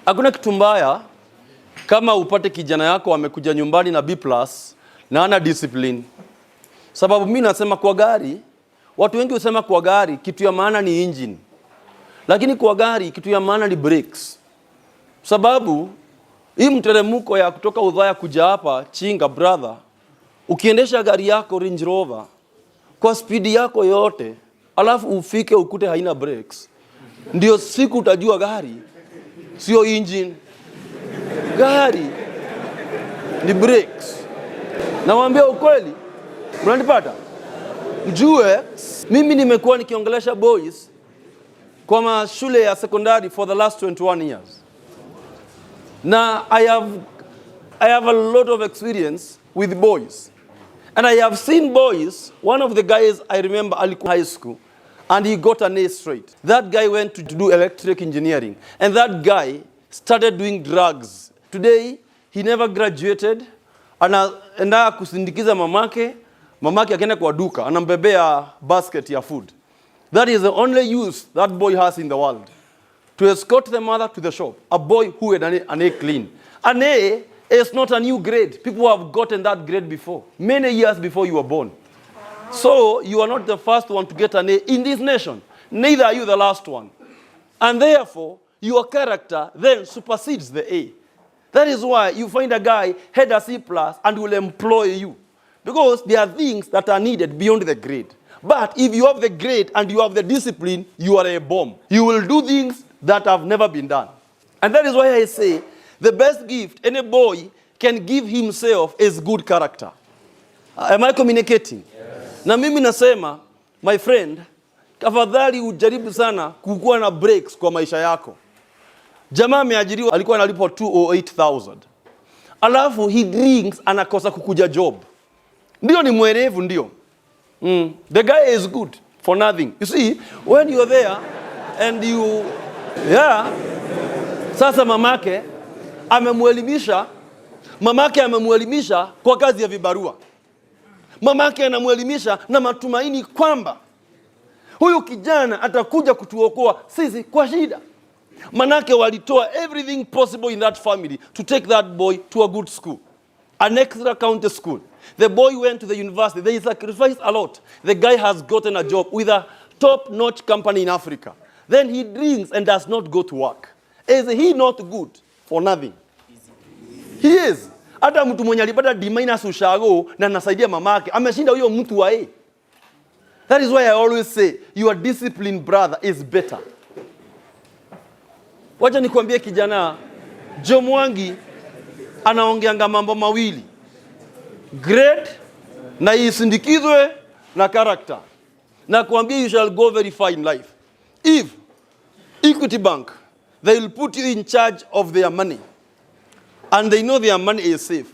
Hakuna kitu mbaya kama upate kijana yako amekuja nyumbani na B+ na ana discipline. Sababu mimi nasema kwa gari, watu wengi husema kwa gari kitu ya maana ni engine. Lakini kwa gari kitu ya maana ni brakes. Sababu hii mteremko ya kutoka Udhaya kuja hapa Chinga brother, ukiendesha gari yako Range Rover kwa speed yako yote, alafu ufike ukute haina brakes, ndio siku utajua gari sio engine. Gari ni brakes. Nawaambia ukweli, mnanipata? Mjue mimi nimekuwa nikiongelesha boys kwa mashule ya sekondari for the last 21 years. Na I have a lot of experience with boys. And I have seen boys, one of the guys I remember alikuwa high school and he got an A straight. That guy went to do electric engineering and that guy started doing drugs. Today he never graduated. Anaenda kusindikiza mamake akaenda kwa duka, anambebea basket ya food. That is the only use that boy has in the world. To escort the mother to the shop. A boy who had an A clean. An A is not a new grade. People have gotten that grade before. Many years before you were born. So you are not the first one to get an A in this nation. Neither are you the last one. And therefore, your character then supersedes the A. That is why you find a guy had a C+ and will employ you. Because there are things that are needed beyond the grade. But if you have the grade and you have the discipline, you are a bomb. You will do things that have never been done. And that is why I say, the best gift any boy can give himself is good character. Am I communicating? Yes. Na mimi nasema, my friend, tafadhali ujaribu sana kukuwa na breaks kwa maisha yako. Jamaa ameajiriwa alikuwa analipwa 208,000. Alafu he drinks anakosa kukuja job. Ndio ni mwerevu ndio. The guy is good for nothing. You see, when you're there and you sasa mamake amemuelimisha kwa kazi ya vibarua. Mamake anamuelimisha na matumaini kwamba huyu kijana atakuja kutuokoa sisi kwa shida. Manake walitoa everything possible in that family to take that boy to a good school. An extra county school. The boy went to the university. They sacrificed a lot. The guy has gotten a job with a top-notch company in Africa. Then he drinks and does not go to work. Is he not good for nothing? He is. Hata mtu mwenye alipata D- ushago na nasaidia mamake ameshinda huyo mtu wa A. That is why I always say your disciplined brother is better. Wacha nikwambie kijana, Mwangi anaongeanga mambo mawili. Grade na isindikizwe na character. Na kuambia you shall go very far in life. If Equity Bank, they will put you in charge of their money and they know their money is safe,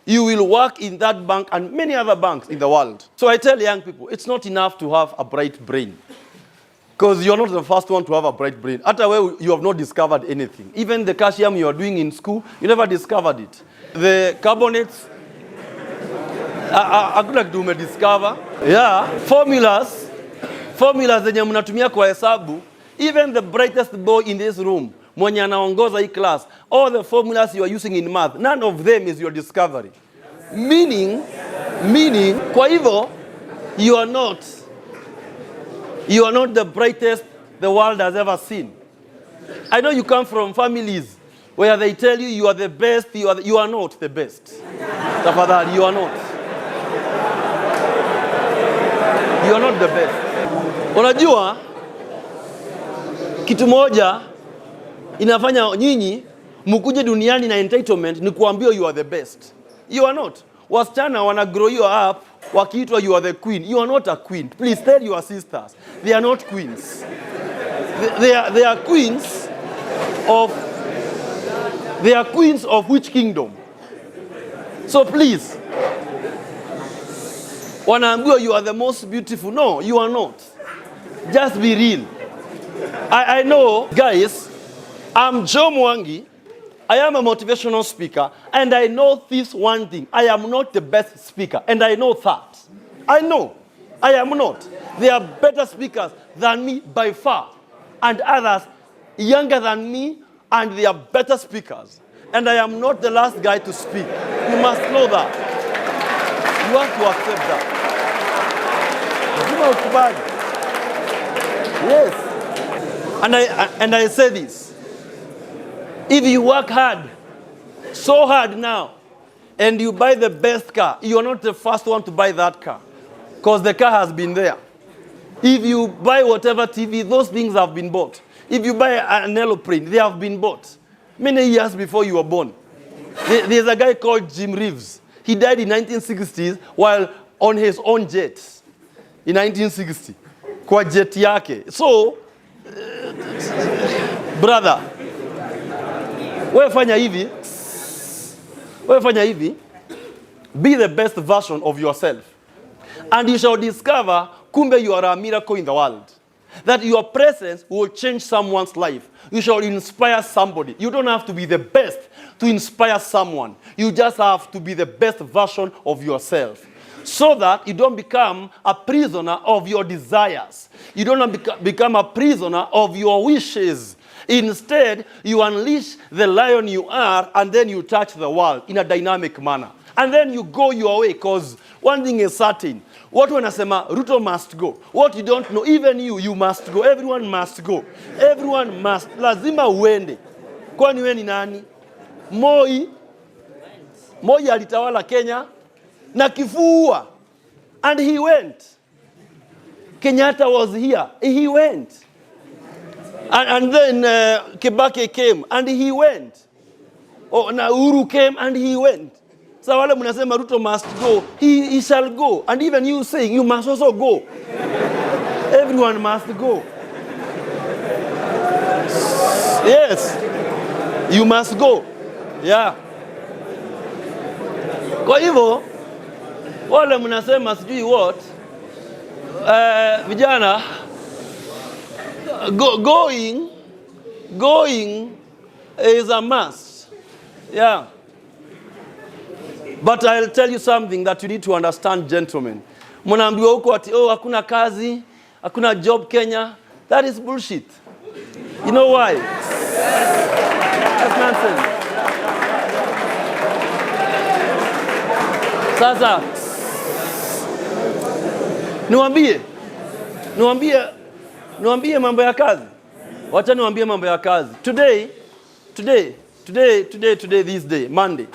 you will work in that bank and many other banks in the world. So I tell young people, it's not enough to have a bright brain. Because you're not the first one to have a bright brain. Hata wewe, you have not discovered anything. Even the calcium you are doing in school, you never discovered it. The carbonates, hakuna kitu umediscover. Formulas zenye mnatumia kwa hesabu, even the brightest boy in this room, mwenye anaongoza hii class, all the formulas you are using in math, none of them is your discovery. Meaning, kwa hivyo, you are not the brightest the world has ever seen. I know you come from families where they tell you you are the best, you are not the best. Tafadhali, you are not. You are not the best. Unajua, kitu moja inafanya nyinyi mkuje duniani na entitlement ni kuambia you are the best. You are not. Wasichana wana grow you up wakiitwa you are the queen. You are not a queen. Please tell your sisters. They are not queens. They are queens of which kingdom? So please, wanaambiwa you are the most beautiful. No, you are not. Just be real. I know, guys, I'm Mwangi. I am a motivational speaker, and I know this one thing. I am not the best speaker, and I know that. I know. I am not. There are better speakers than me by far, and others younger than me and they are better speakers. And I am not the last guy to speak. You must know that. You have to accept that. Yes. And I say this. If you work hard, so hard now, and you buy the best car, you are not the first one to buy that car, because the car has been there. If you buy whatever TV, those things have been bought. If you buy an aeroplane, they have been bought many years before you were born. There's a guy called Jim Reeves. He died in 1960s while on his own jet in 1960. Kwa jet yake. So, brother, wewe fanya hivi, be the best version of yourself. And you shall discover, kumbe you are a miracle in the world. That your presence will change someone's life. You shall inspire somebody. You don't have to be the best to inspire someone. You just have to be the best version of yourself. So that you don't become a prisoner of your desires. You don't become a prisoner of your wishes. Instead, you unleash the lion you are, and then you touch the world in a dynamic manner. And then you go your way, because one thing is certain. What wanasema, Ruto must go. What you don't know, even you must go. Everyone must go. Everyone must. Lazima uende. Kwani wewe ni nani? Moi alitawala Kenya na kifua. And he went. Kenyatta was here. He went. And then Kibaki came and he went. Na Uhuru came and he went. So wale mnasema Ruto must go, he shall go. And even you saying you must also go. Everyone must go. Yes. You must go. Yeah. Kwa hivyo wale mnasema sijui what, vijana, going is a must. Yeah. But I'll tell you something that you need to understand, gentlemen. Mnaambiwa huko ati hakuna kazi, hakuna job Kenya. That is bullshit. You know why? That's nonsense. Sasa niwaambie mambo ya kazi. Wacha niwaambie mambo ya kazi. Today, this day, Monday,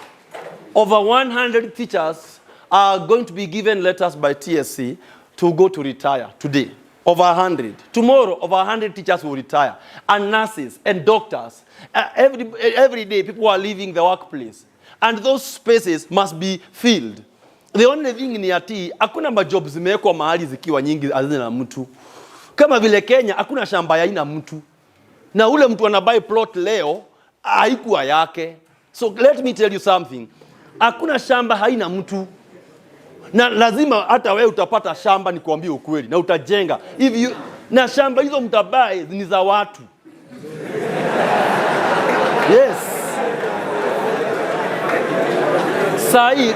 over 100 teachers are going to be given letters by TSC to go to retire today. Over 100. Tomorrow, over 100 teachers will retire. And nurses and doctors. Every day, people are leaving the workplace. And those spaces must be filled. The only thing ni ati, hakuna majob zimewekwa mahali zikiwa nyingi hazina mtu. Kama vile Kenya, hakuna shamba ya ina mtu. Na ule mtu anabuy plot leo, haikuwa yake. So let me tell you something. Hakuna shamba haina mtu. Na lazima hata wewe utapata shamba, nikwambie ukweli, na utajenga. Na shamba hizo mtabai ni za watu. Yes. Sai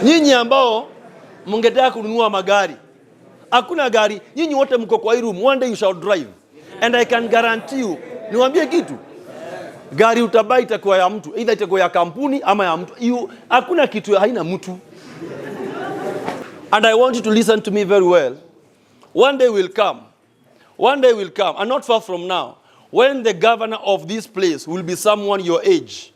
nyinyi ambao mungetaka kununua magari, hakuna gari, nyinyi wote mko kwa hii room, one day you shall drive. And I can guarantee you, niwaambie kitu, gari utabai itakuwa ya mtu, either itakuwa ya kampuni ama ya mtu. Hakuna kitu haina mtu. And I want you to listen to me very well. One day will come, and not far from now, when the governor of this place will be someone your age.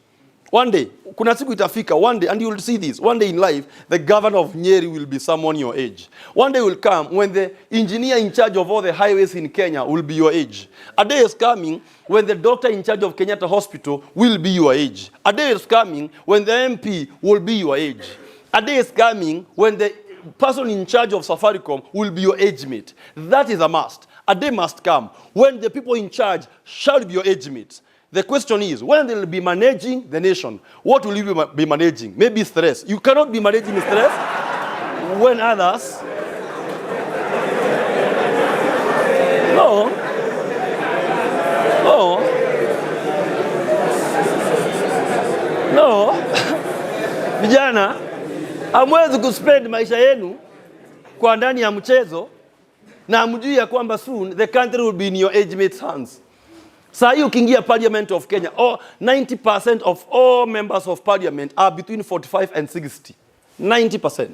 One day, kuna siku itafika, one day, and you will see this, one day in life, the governor of Nyeri will be someone your age. One day will come when the engineer in charge of all the highways in Kenya will be your age. A day is coming when the doctor in charge of Kenyatta Hospital will be your age. A day is coming when the MP will be your age. A day is coming when the person in charge of Safaricom will be your age mate. That is a must. A day must come when the people in charge shall be your age mates. The question is, when they will be managing the nation, what will you be managing? Maybe stress. You cannot be managing stress when others... No. Vijana, hamwezi kuspend maisha yenu kwa ndani ya mchezo na hamjui ya kwamba soon the country will be in your age mates hands. Saa hii ukiingia Parliament of Kenya, 90% of all members of Parliament are between 45 and 60. 90%.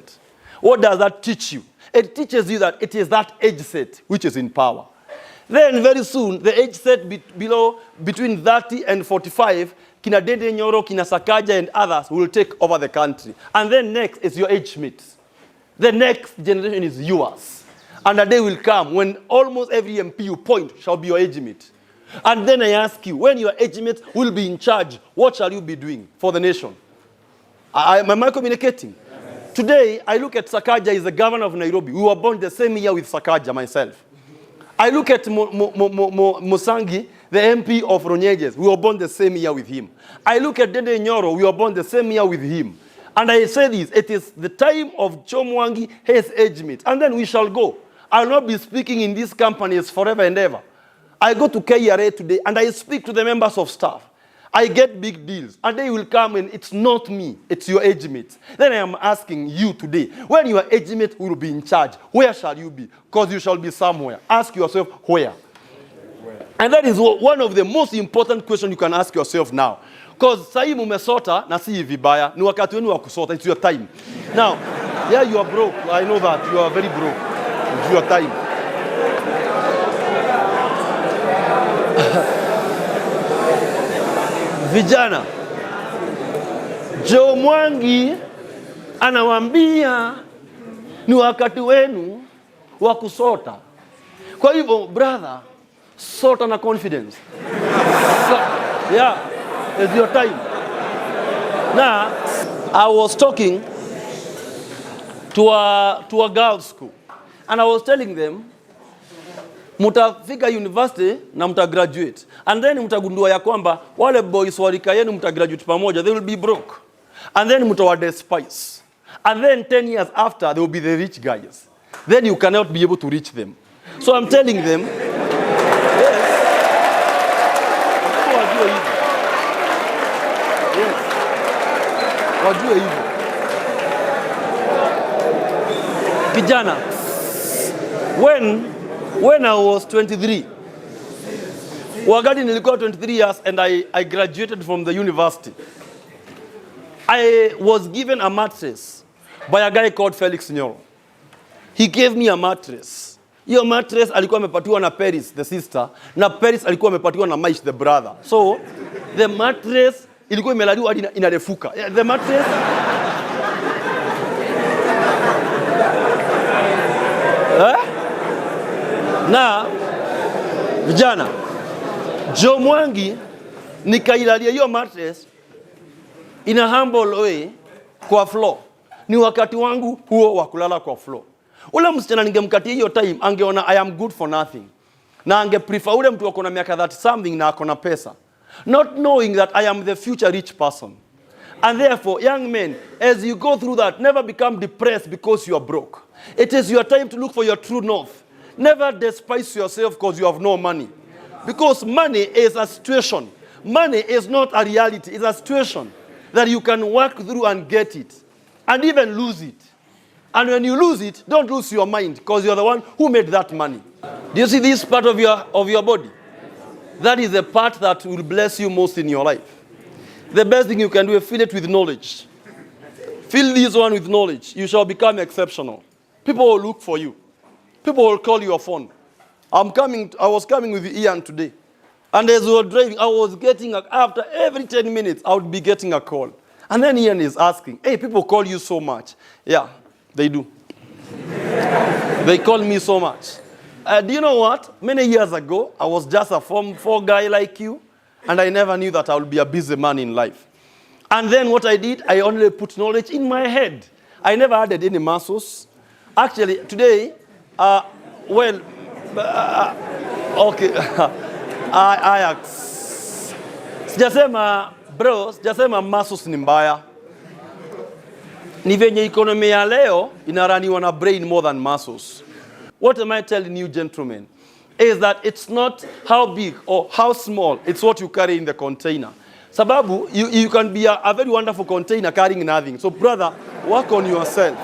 What does that teach you? It teaches you that it is that age set which is in power. Then very soon, the age set between 30 and 45, kina Dende Nyoro, kina Sakaja and others will take over the country. And then next is your age mates. The next generation is yours. And a day will come when almost every MP you point shall be your age mate. And then I ask you, when your age mate will be in charge, what shall you be doing for the nation? Am I communicating? Yes. Today, I look at Sakaja, he's the governor of Nairobi. We were born the same year with Sakaja, myself. I look at Musangi, the MP of Ronyeges. We were born the same year with him. I look at Dende Nyoro. We were born the same year with him. And I say this, it is the time of Mwangi, his age mate. And then we shall go. I will not be speaking in these companies forever and ever. I go to KRA today and I speak to the members of staff. I get big deals. And they will come and it's not me, it's your age mate. Then I am asking you today, when your age mate will be in charge, where shall you be? Because you shall be somewhere. Ask yourself, where? And that is one of the most important questions you can ask yourself now. Because sahi mumesota na si vibaya, ni wakati wenu wa kusota, it's your time. Now, yeah, you are broke. I know that. You are very broke. It's your time. Vijana, Mwangi anawaambia ni wakati wenu wa kusota. Kwa hivyo, brother, sota na confidence. Yeah, it's your time. Now, I was talking to a girls' school, and I was telling them, mutafika university na mutagraduate. And then mutagundua ya kwamba wale boys warika yenu mutagraduate pamoja, they will be broke. And then mutawa despise. And then 10 years after, they will be the rich guys. Then you cannot be able to reach them. So I'm telling them, yes. Yes. Wajue hivyo. Kijana, when I was 23, wakati nilikuwa 23 years and I graduated from the university, I was given a mattress by a guy called Felix Nyoro. He gave me a mattress. Hiyo mattress alikuwa amepatiwa na Paris, the sister, na Paris alikuwa amepatiwa na Maish, the brother. So, the mattress ilikuwa imelaliwa hadi inarefuka. The mattress na vijana, Mwangi nikailalia hiyo mattress in a humble way kwa floor. Ni wakati wangu huo wa kulala kwa floor. Ule msichana ningemkatia hiyo time angeona I am good for nothing. Na ange prefer ule mtu wako na miaka 30 something na akona pesa. Not knowing that I am the future rich person. And therefore, young men, as you go through that, never become depressed because you are broke. It is your time to look for your true north. Never despise yourself because you have no money. Because money is a situation. Money is not a reality. It's a situation that you can work through and get it. And even lose it. And when you lose it, don't lose your mind because you're the one who made that money. Do you see this part of your body? That is the part that will bless you most in your life. The best thing you can do is fill it with knowledge. Fill this one with knowledge. You shall become exceptional. People will look for you. People will call your phone. I was coming with Ian today. And as we were driving, I was getting, after every 10 minutes, I would be getting a call. And then Ian is asking, hey, people call you so much. Yeah, they do. They call me so much. Do you know what? Many years ago, I was just a Form 4 guy like you, and I never knew that I would be a busy man in life. And then what I did, I only put knowledge in my head. I never added any muscles. Actually, today, okay, sijasema muscles ni mbaya. Ni venye economy ya leo inaraniwa na brain more than muscles. What am I telling you, gentlemen? Is that it's not how big or how small, it's what you carry in the container. Sababu, you can be a very wonderful container carrying nothing. So brother, work on yourself.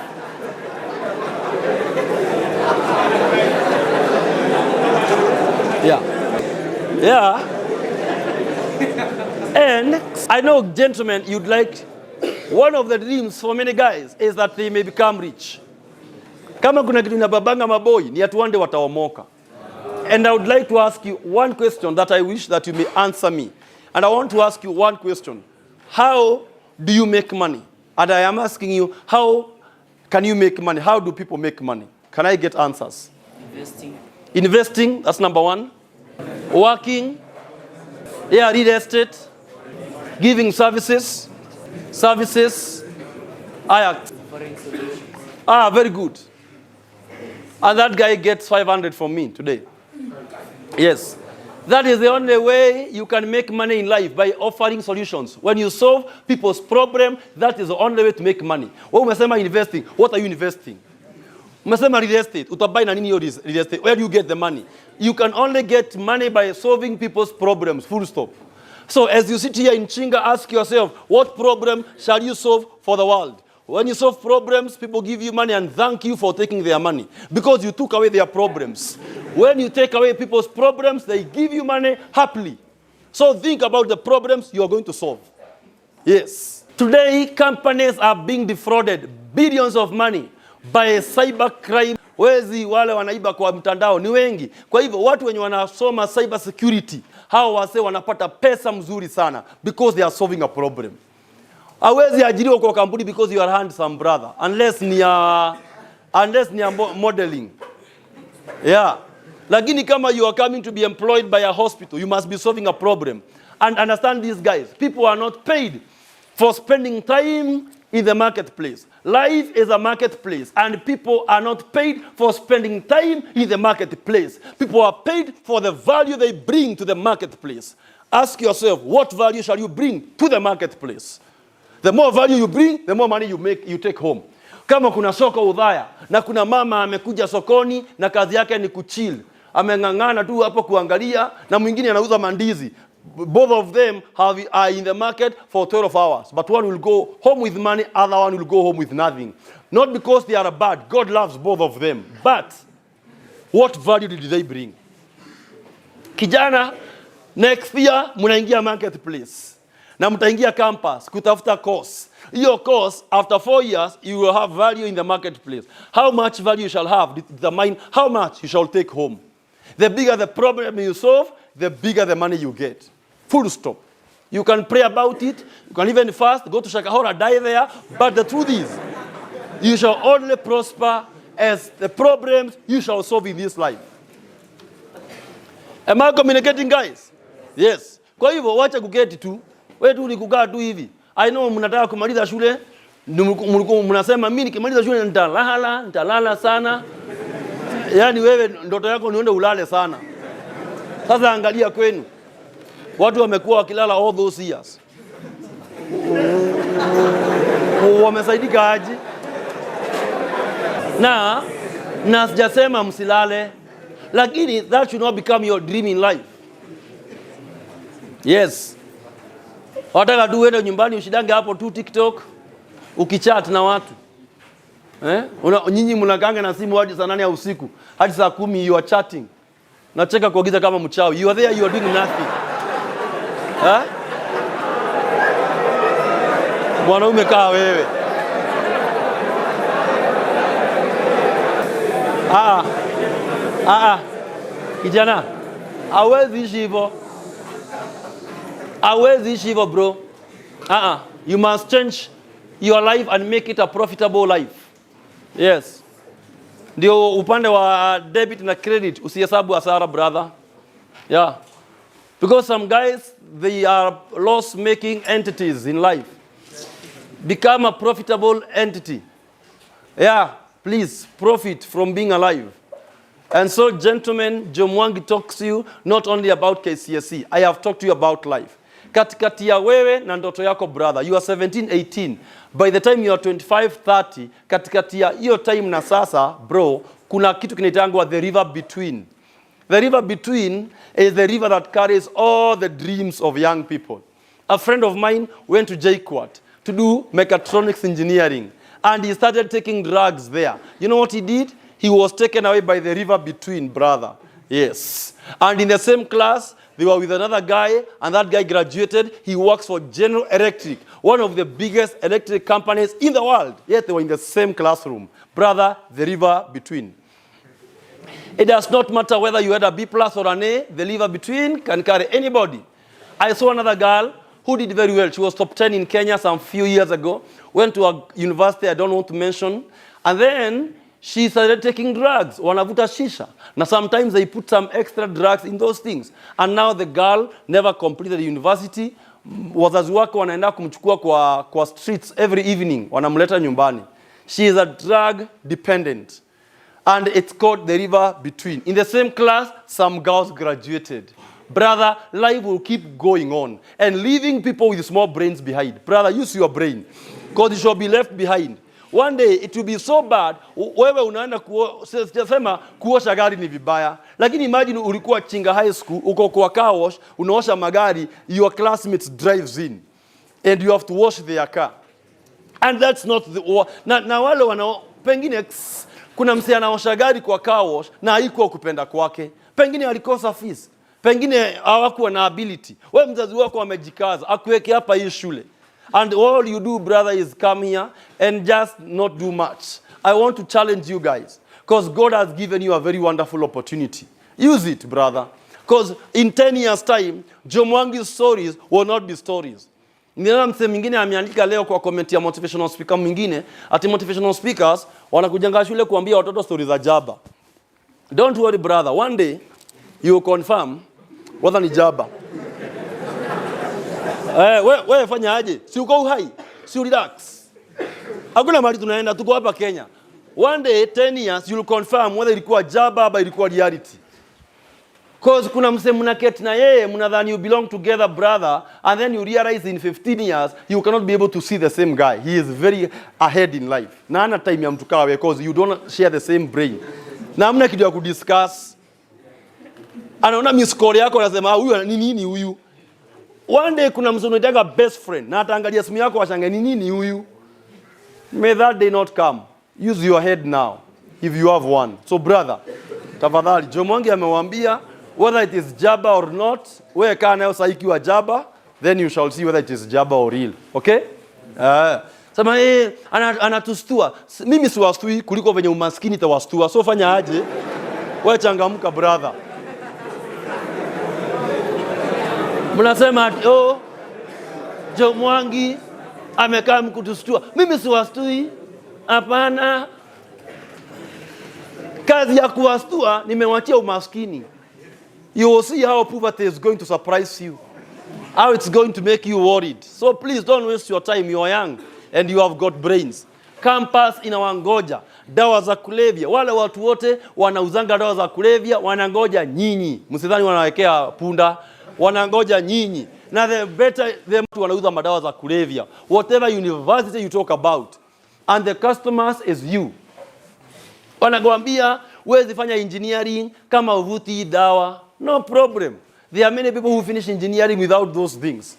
Yeah. And I know, gentlemen, you'd like, one of the dreams for many guys is that they may become rich. Kama kuna kitu inababanga maboi ni ati one day wataomoka. And I would like to ask you one question that I wish that you may answer me. And I want to ask you one question. How do you make money? And I am asking you, how can you make money? How do people make money? Can I get answers? Investing. Investing, that's number one. Working. Yeah, real estate. Giving services. Services. Very good. And that guy gets 500 from me today. Yes. That is the only way you can make money in life, by offering solutions. When you solve people's problem, that is the only way to make money. When umesema investing, what are you investing? Umesema real estate, utabai na nini hiyo real estate? Where do you get the money? You can only get money by solving people's problems, full stop. So as you sit here in Chinga, ask yourself, what problem shall you solve for the world? When you solve problems, people give you money and thank you for taking their money because you took away their problems. When you take away people's problems, they give you money happily. So think about the problems you are going to solve. Yes. Today, companies are being defrauded billions of money by cyber crime. Wezi wale wanaiba kwa mtandao ni wengi. Kwa hivyo watu wenye wanasoma cyber security, hao wase wanapata pesa mzuri sana because they are solving a problem. Hawezi ajiriwa kwa kampuni because you are handsome brother, unless ni modeling. Yeah. Lakini kama you are coming to be employed by a hospital, you must be solving a problem. And understand these guys, people are not paid for spending time in the marketplace. Life is a marketplace, and people are not paid for spending time in the marketplace. People are paid for the value they bring to the marketplace. Ask yourself, what value shall you bring to the marketplace? The more value you bring, the more money you take home. Kama kuna soko Udhaya na kuna mama amekuja sokoni na kazi yake ni kuchill, ameng'ang'ana tu hapo kuangalia, na mwingine anauza mandizi. Both of them are in the market for 12 hours. But one will go home with money, other one will go home with nothing. Not because they are bad. God loves both of them. But what value did they bring? Kijana, next year munaingia marketplace. Na mtaingia campus kutafuta course. Your course, after 4 years, you will have value in the marketplace. How much value you shall have determine how much you shall take home. The bigger the problem you solve, the bigger the money you get. Full stop. You can pray about it. You can even fast, go to Shakahora, die there. But the truth is, you shall only prosper as the problems you shall solve in this life. Am I communicating, guys? Yes. Kwa hivyo, wacha kuketi tu. Wewe tu ni kukaa tu hivi. I know mnataka kumaliza shule, mnasema mimi nikimaliza shule nitalala sana. Yaani wewe ndoto yako ni uende ulale sana. Sasa angalia kwenu. Watu wamekuwa wakilala all those years. Wamesaidika aje? Na sijasema msilale, lakini that should not become your dream in life. Yes. Wataka tu uende nyumbani ushidange hapo tu TikTok ukichat na watu. Nyinyi mnakanga na simu hadi saa 8 ya usiku, hadi saa 10 you are chatting. Nacheka kuagiza kama mchawi. You are there, you are doing nothing. Mwanaume kaa wewe. Kijana, hawezi ishi hivyo. Hawezi ishi hivyo bro. You must change your life and make it a profitable life. Yes. Ndio upande wa debit na credit usihesabu hasara brother. Yeah. Because some guys, they are loss-making entities in life. Become a profitable entity. Yeah, please profit from being alive. And so, gentlemen, Mwangi talks to you not only about KCSE. I have talked to you about life. Katikati ya wewe na ndoto yako brother, you are 17, 18. By the time you are 25, 30, katikati ya hiyo time na sasa, bro, kuna kitu kinaitangwa the river between. The river between is the river that carries all the dreams of young people. A friend of mine went to JKUAT to do mechatronics engineering, and he started taking drugs there. You know what he did? He was taken away by the river between, brother. Yes. And in the same class, they were with another guy, and that guy graduated. He works for General Electric, one of the biggest electric companies in the world. Yet they were in the same classroom. Brother, the river between. It does not matter whether you had a B+ or an A, the river between can carry anybody. I saw another girl who did very well. She was top 10 in Kenya some few years ago, went to a university I don't want to mention, and then she started taking drugs, wanavuta shisha. Now sometimes they put some extra drugs in those things. And now the girl never completed the university. Wazazi wake wanaenda kumchukua kwa streets every evening, wanamleta nyumbani. She is a drug dependent. And it's called the river between. In the same class, some girls graduated. Brother, life will keep going on and leaving people with small brains behind. Brother, use your brain, because you shall be left behind. One day it will be so bad, wewe unaenda sema kuosha gari ni vibaya. Lakini imagine ulikuwa Chinga High School, uko kwa car wash, unaosha magari, your classmates drives in and you have to wash their car. And that's not the na wale wana pengine kuna msee anaosha gari kwa car wash na haikuwa kupenda kwake. Pengine alikosa fees. Pengine hawakuwa na ability. Wewe mzazi wako amejikaza, akuweke hapa hii shule. And all you do, brother, is come here and just not do much. I want to challenge you guys, because God has given you a very wonderful opportunity. Use it, brother. Because in 10 years' time, Mwangi's stories will not be stories. Nina msee mwingine ameandika leo kwa comment ya motivational speaker mwingine, ati motivational speakers wanakujanga shule kuambia watoto stories za jaba. Don't worry, brother. One day, you will confirm whether ni jaba. Wewe fanya aje? Si uko uhai? Si relax? Hakuna mahali tunaenda, tuko hapa Kenya. One day, 10 years, you'll confirm whether ilikuwa jaba ama ilikuwa reality. Because kuna mse mnaketi na yeye, mnadhani you belong together, brother, and then you realize in 15 years, you cannot be able to see the same guy. He is very ahead in life. Na hana time ya mtu kawe, because you don't share the same brain. Na hamna kitu ya kudiscuss. Anaona miss call yako, anasema huyu ni nini huyu? One day kuna mtu unataka best friend, na ataangalia simu yako ashangae ni nini huyu? May that day not come. Use your head now, if you have one. So brother, tafadhali, Mwangi amewaambia, whether it is jaba or not, wewe kaa nayo sasa ikiwa jaba, then you shall see whether it is jaba or real. Okay? Sema anatustua. Mimi siwastui kuliko venye umaskini tawastua. So fanya aje? Wewe changamka, brother. Mnasema Mwangi amekaa mkutustua. Mimi siwastui. Hapana. Kazi ya kuwastua nimewachia umaskini. You will see how poverty is going to surprise you. How it's going to make you worried. So please don't waste your time. You are young and you have got brains. Campus inawangoja. Dawa za kulevya. Wale watu wote wanauzanga dawa za kulevya wanangoja nyinyi. Msidhani wanawekea punda. Wanangoja nyinyi. Na the better them to wanauza madawa za kulevya. Whatever university you talk about. And the customers is you. Wanakuambia wewe fanya engineering kama uvuti dawa. No problem. There are many people who finish engineering without those things.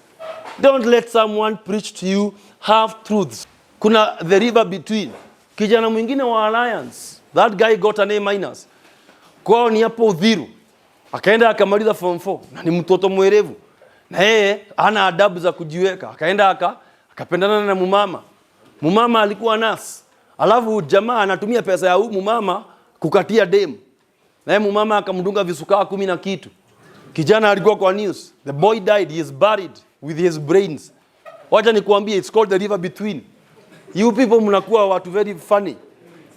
Don't let someone preach to you half truths. Kuna the river between. Kijana mwingine wa Alliance. That guy got an A-. Kwao ni hapo Udhiru. Akaenda akamaliza form 4. Na ni mtoto mwerevu. Na yeye hana adabu za kujiweka. Akaenda akapendana na mumama. Mumama alikuwa nasi. Alafu jamaa anatumia pesa ya mumama kukatia demu. Na yeye mumama akamdunga visukaa 10 na kitu. Kijana alikuwa kwa news. The boy died. He is buried with his brains. Wacha nikuambie, it's called the river between. You people mnakuwa watu very funny.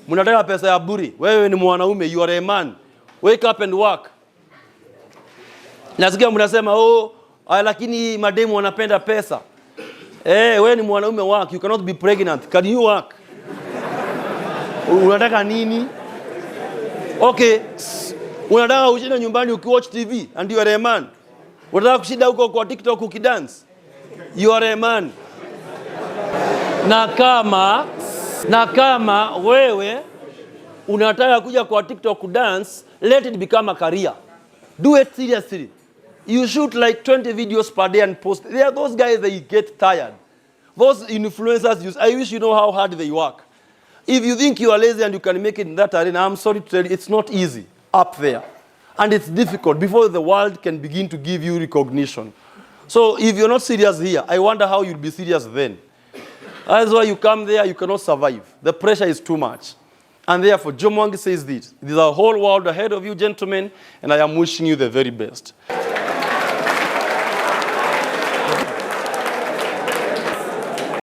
Mnataka pesa ya bure. Wewe ni mwanaume, you are a man. Wake up and work. Nasikia mnasema lakini mademu wanapenda pesa. Wewe ni mwanaume, work. You cannot be pregnant. Can you work? Unataka nini? Okay. Unataka ushinde nyumbani ukiwatch TV and you are a man. Unataka kushinda huko kwa TikTok ukidance. You are a man. Na kama wewe unataka kuja kwa TikTok kudance, let it become a career. Do it seriously. You shoot like 20 videos per day and post. There are those guys that you get tired. Those influencers, I wish you know how hard they work. If you think you are lazy and you can make it in that arena, I'm sorry to tell you, it's not easy up there. And it's difficult before the world can begin to give you recognition. So if you're not serious here, I wonder how you'll be serious then. That's why you come there, you cannot survive. The pressure is too much. And therefore, Mwangi says this. There's a whole world ahead of you, gentlemen, and I am wishing you the very best.